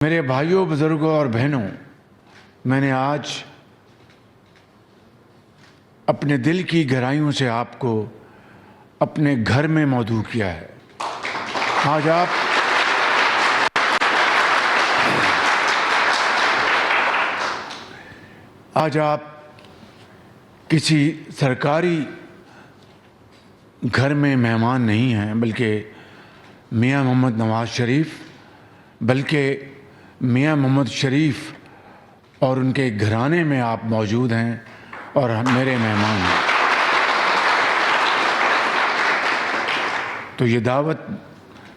میرے بھائیوں، بزرگوں اور بہنوں، میں نے آج اپنے دل کی گہرائیوں سے آپ کو اپنے گھر میں مودع کیا ہے۔ آج آپ کسی سرکاری گھر میں مہمان نہیں ہیں، بلکہ میاں محمد نواز شریف میاں محمد شریف اور ان کے گھرانے میں آپ موجود ہیں اور میرے مہمان ہیں۔ تو یہ دعوت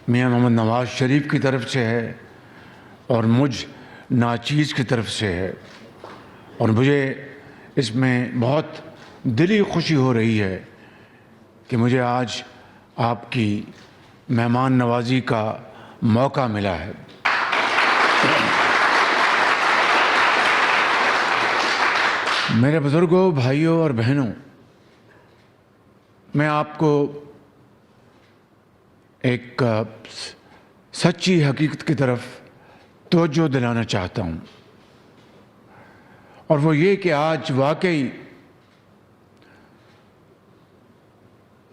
میاں محمد نواز شریف کی طرف سے ہے اور مجھ ناچیز کی طرف سے ہے، اور مجھے اس میں بہت دلی خوشی ہو رہی ہے کہ مجھے آج آپ کی مہمان نوازی کا موقع ملا ہے۔ میرے بزرگوں، بھائیوں اور بہنوں، میں آپ کو ایک سچی حقیقت کی طرف توجہ دلانا چاہتا ہوں، اور وہ یہ کہ آج واقعی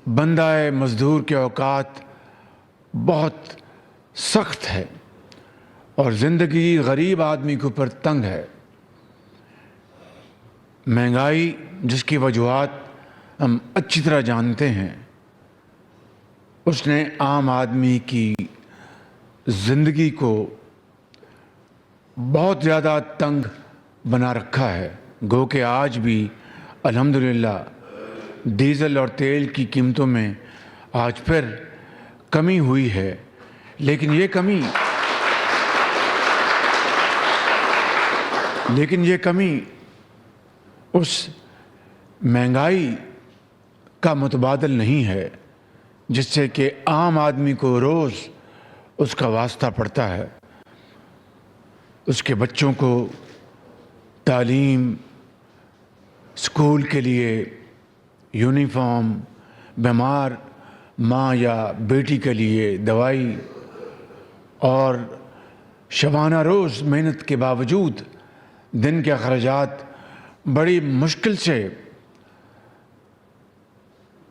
بندہ مزدور کے اوقات بہت سخت ہے اور زندگی غریب آدمی کے اوپر تنگ ہے۔ مہنگائی، جس کی وجوہات ہم اچھی طرح جانتے ہیں، اس نے عام آدمی کی زندگی کو بہت زیادہ تنگ بنا رکھا ہے۔ گو کہ آج بھی الحمدللہ ڈیزل اور تیل کی قیمتوں میں آج پھر کمی ہوئی ہے، لیکن یہ کمی اس مہنگائی کا متبادل نہیں ہے جس سے کہ عام آدمی کو روز اس کا واسطہ پڑتا ہے۔ اس کے بچوں کو تعلیم، اسکول کے لیے یونیفارم، بیمار ماں یا بیٹی کے لیے دوائی، اور شبانہ روز محنت کے باوجود دن کے اخراجات بڑی مشکل سے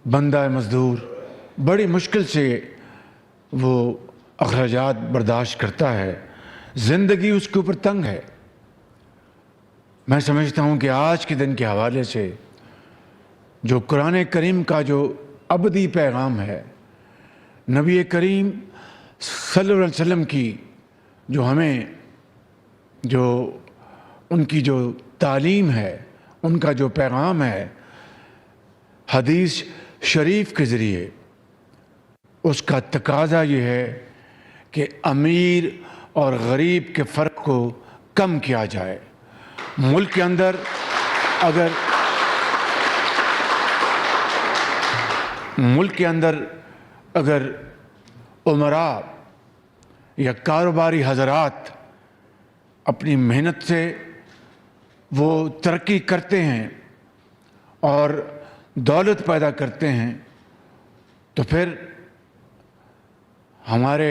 بندہ مزدور بڑی مشکل سے وہ اخراجات برداشت کرتا ہے۔ زندگی اس کے اوپر تنگ ہے۔ میں سمجھتا ہوں کہ آج کے دن کے حوالے سے جو قرآن کریم کا جو ابدی پیغام ہے، نبی کریم صلی اللہ علیہ وسلم کی جو ان کی جو تعلیم ہے، ان کا جو پیغام ہے حدیث شریف کے ذریعے، اس کا تقاضا یہ ہے کہ امیر اور غریب کے فرق کو کم کیا جائے۔ ملک کے اندر اگر امراء یا کاروباری حضرات اپنی محنت سے وہ ترقی کرتے ہیں اور دولت پیدا کرتے ہیں، تو پھر ہمارے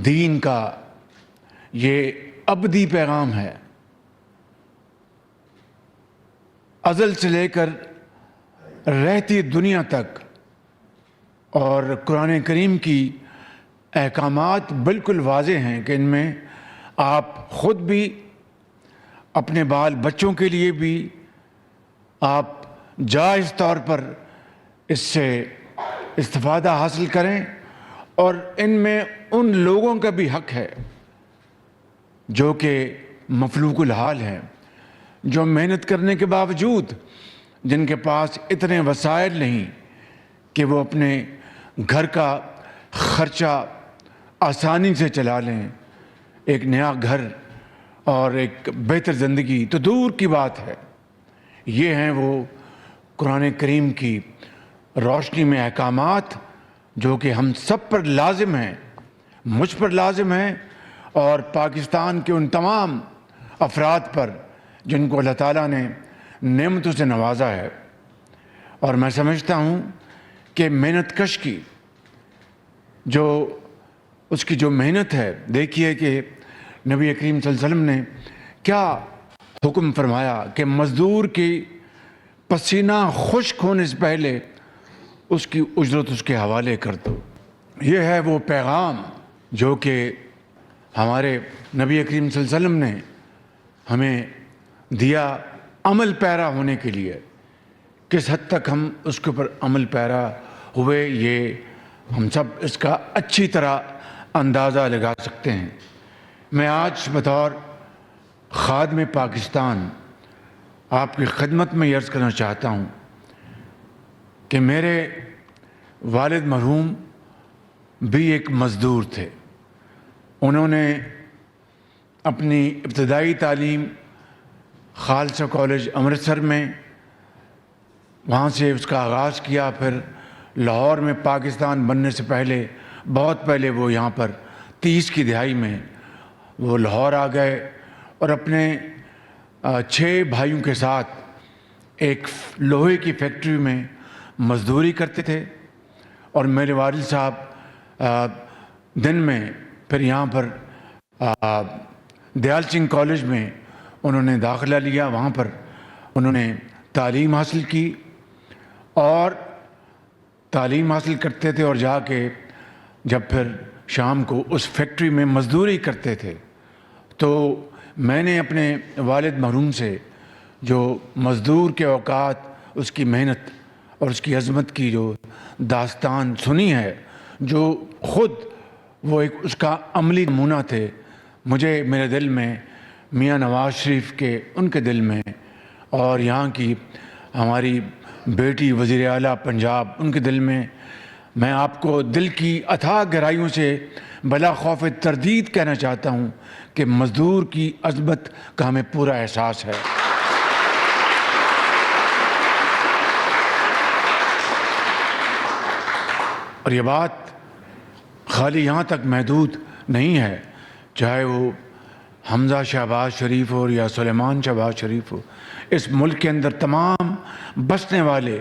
دین کا یہ ابدی پیغام ہے، ازل سے لے کر رہتی دنیا تک، اور قرآن کریم کی احکامات بالکل واضح ہیں کہ ان میں آپ خود بھی، اپنے بال بچوں کے لیے بھی آپ جائز طور پر اس سے استفادہ حاصل کریں، اور ان میں ان لوگوں کا بھی حق ہے جو کہ مفلوج الحال ہیں، جو محنت کرنے کے باوجود جن کے پاس اتنے وسائل نہیں کہ وہ اپنے گھر کا خرچہ آسانی سے چلا لیں، ایک نیا گھر اور ایک بہتر زندگی تو دور کی بات ہے۔ یہ ہیں وہ قرآن کریم کی روشنی میں احکامات جو کہ ہم سب پر لازم ہیں، مجھ پر لازم ہیں، اور پاکستان کے ان تمام افراد پر جن کو اللہ تعالیٰ نے نعمتوں سے نوازا ہے۔ اور میں سمجھتا ہوں کہ محنت کش کی اس کی جو محنت ہے، دیکھیے کہ نبی کریم صلی اللہ علیہ وسلم نے کیا حکم فرمایا کہ مزدور کی پسینہ خشک ہونے سے پہلے اس کی اجرت اس کے حوالے کر دو۔ یہ ہے وہ پیغام جو کہ ہمارے نبی کریم صلی اللہ علیہ وسلم نے ہمیں دیا عمل پیرا ہونے کے لیے۔ کس حد تک ہم اس کے اوپر عمل پیرا ہوئے یہ ہم سب اس کا اچھی طرح اندازہ لگا سکتے ہیں۔ میں آج بطور خادم پاکستان آپ کی خدمت میں عرض کرنا چاہتا ہوں کہ میرے والد مرحوم بھی ایک مزدور تھے۔ انہوں نے اپنی ابتدائی تعلیم خالصہ کالج امرتسر میں وہاں سے اس کا آغاز کیا، پھر لاہور میں پاکستان بننے سے پہلے بہت پہلے وہ یہاں پر 30 کی دہائی میں وہ لاہور آ گئے اور اپنے 6 بھائیوں کے ساتھ ایک لوہے کی فیکٹری میں مزدوری کرتے تھے، اور میرے والد صاحب دن میں پھر یہاں پر دیال سنگھ کالج میں انہوں نے داخلہ لیا، وہاں پر انہوں نے تعلیم حاصل کی اور تعلیم حاصل کرتے تھے، اور جا کے جب پھر شام کو اس فیکٹری میں مزدوری کرتے تھے تو میں نے اپنے والد مرحوم سے جو مزدور کے اوقات اس کی محنت اور اس کی عظمت کی جو داستان سنی ہے، جو خود وہ ایک اس کا عملی نمونہ تھے، مجھے میرے دل میں میاں نواز شریف کے ان کے دل میں اور یہاں کی ہماری بیٹی وزیر اعلیٰ پنجاب ان کے دل میں آپ کو دل کی اتھاہ گہرائیوں سے بلا خوف تردید کہنا چاہتا ہوں کہ مزدور کی عظمت کا ہمیں پورا احساس ہے۔ اور یہ بات خالی یہاں تک محدود نہیں ہے، چاہے وہ حمزہ شہباز شریف ہو یا سلیمان شہباز شریف ہو، اس ملک کے اندر تمام بسنے والے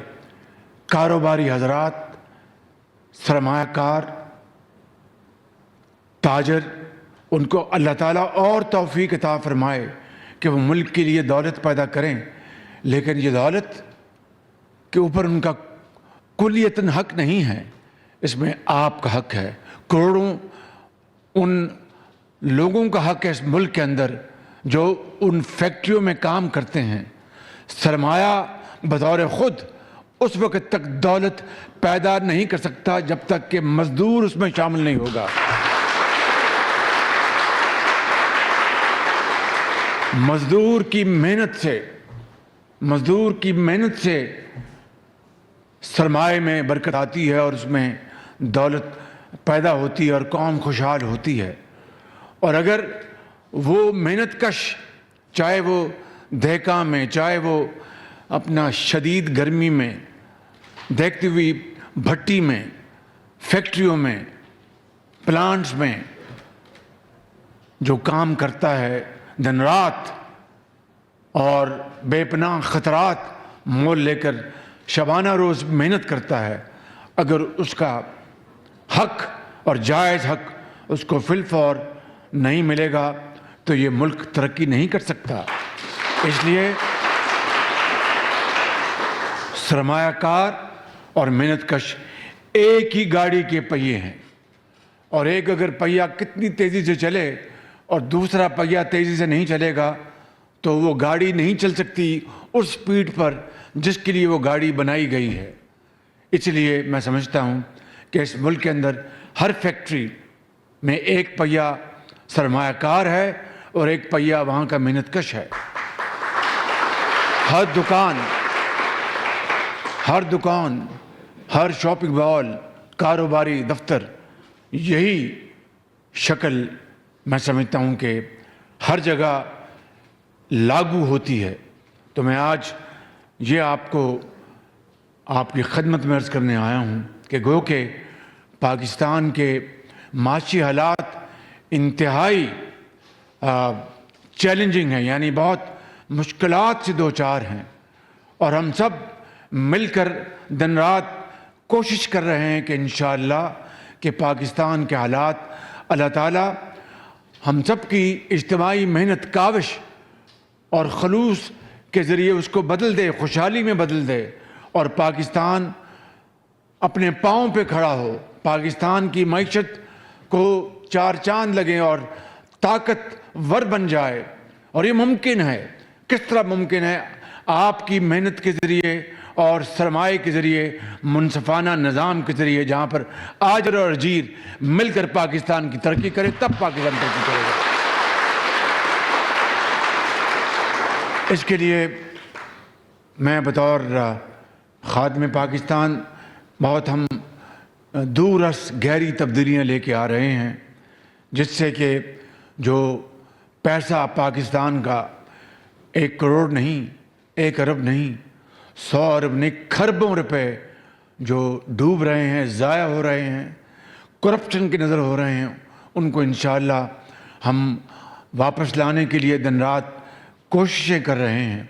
کاروباری حضرات، سرمایہ کار، تاجر، ان کو اللہ تعالیٰ اور توفیق عطا فرمائے کہ وہ ملک کے لیے دولت پیدا کریں، لیکن یہ دولت کے اوپر ان کا کلیتاً حق نہیں ہے، اس میں آپ کا حق ہے، کروڑوں ان لوگوں کا حق ہے اس ملک کے اندر جو ان فیکٹریوں میں کام کرتے ہیں۔ سرمایہ بطور خود اس وقت تک دولت پیدا نہیں کر سکتا جب تک کہ مزدور اس میں شامل نہیں ہوگا۔ مزدور کی محنت سے سرمایہ میں برکت آتی ہے اور اس میں دولت پیدا ہوتی ہے اور قوم خوشحال ہوتی ہے۔ اور اگر وہ محنت کش، چاہے وہ دہکا میں، چاہے وہ اپنا شدید گرمی میں دیکھتی ہوئی بھٹی میں، فیکٹریوں میں، پلانٹس میں جو کام کرتا ہے دن رات اور بے پناہ خطرات مول لے کر شبانہ روز محنت کرتا ہے، اگر اس کا حق اور جائز حق اس کو فی الفور نہیں ملے گا تو یہ ملک ترقی نہیں کر سکتا۔ اس لیے سرمایہ کار اور محنت کش ایک ہی گاڑی کے پہیے ہیں، اور ایک اگر پہیہ کتنی تیزی سے چلے اور دوسرا پہیہ تیزی سے نہیں چلے گا تو وہ گاڑی نہیں چل سکتی اس سپیڈ پر جس کے لیے وہ گاڑی بنائی گئی ہے۔ اس لیے میں سمجھتا ہوں کہ اس ملک کے اندر ہر فیکٹری میں ایک پہیہ سرمایہ کار ہے اور ایک پہیہ وہاں کا محنت کش ہے۔ ہر دکان، ہر شاپنگ مال، کاروباری دفتر، یہی شکل میں سمجھتا ہوں کہ ہر جگہ لاگو ہوتی ہے۔ تو میں آج یہ آپ کی خدمت میں عرض کرنے آیا ہوں کہ گو کہ پاکستان کے معاشی حالات انتہائی چیلنجنگ ہیں، یعنی بہت مشکلات سے دوچار ہیں، اور ہم سب مل کر دن رات کوشش کر رہے ہیں کہ انشاءاللہ کہ پاکستان کے حالات اللہ تعالیٰ ہم سب کی اجتماعی محنت کاوش اور خلوص کے ذریعے اس کو بدل دے، خوشحالی میں بدل دے، اور پاکستان اپنے پاؤں پہ کھڑا ہو، پاکستان کی معیشت کو چار چاند لگیں اور طاقتور بن جائے۔ اور یہ ممکن ہے۔ کس طرح ممکن ہے؟ آپ کی محنت کے ذریعے اور سرمایہ کے ذریعے، منصفانہ نظام کے ذریعے، جہاں پر آجر اور اجیر مل کر پاکستان کی ترقی کرے، تب پاکستان ترقی کرے گا۔ اس کے لیے میں بطور خادم پاکستان بہت ہم دورس گہری تبدیلیاں لے کے آ رہے ہیں، جس سے کہ جو پیسہ پاکستان کا 1 کروڑ نہیں، 1 ارب نہیں، 100 ارب نہیں، کھربوں روپے جو ڈوب رہے ہیں، ضائع ہو رہے ہیں، کرپشن کی نظر ہو رہے ہیں، ان کو انشاءاللہ ہم واپس لانے کے لیے دن رات کوششیں کر رہے ہیں۔